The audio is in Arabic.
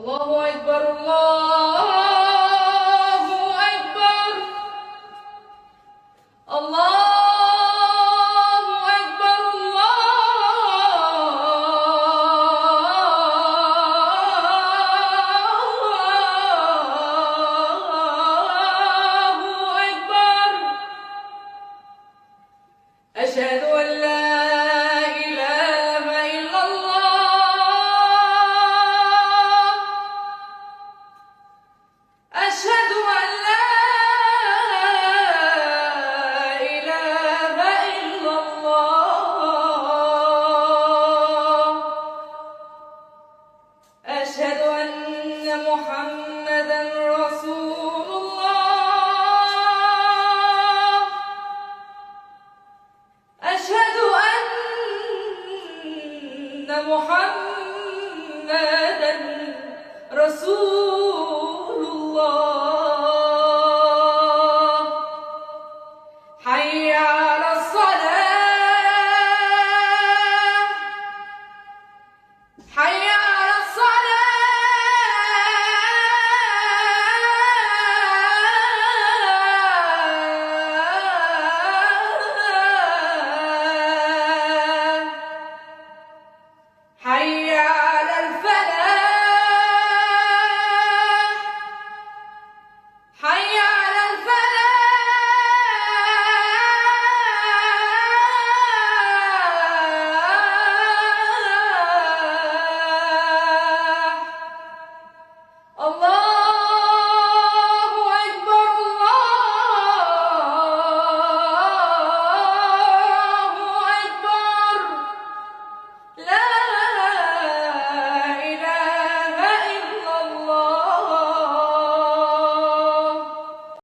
الله أكبر الله أكبر الله أكبر الله أكبر. أشهد أن لا إله إلا الله. أشهد أن لا إله إلا الله. أشهد أن محمدًا رسول الله. أشهد أن محمدًا رسول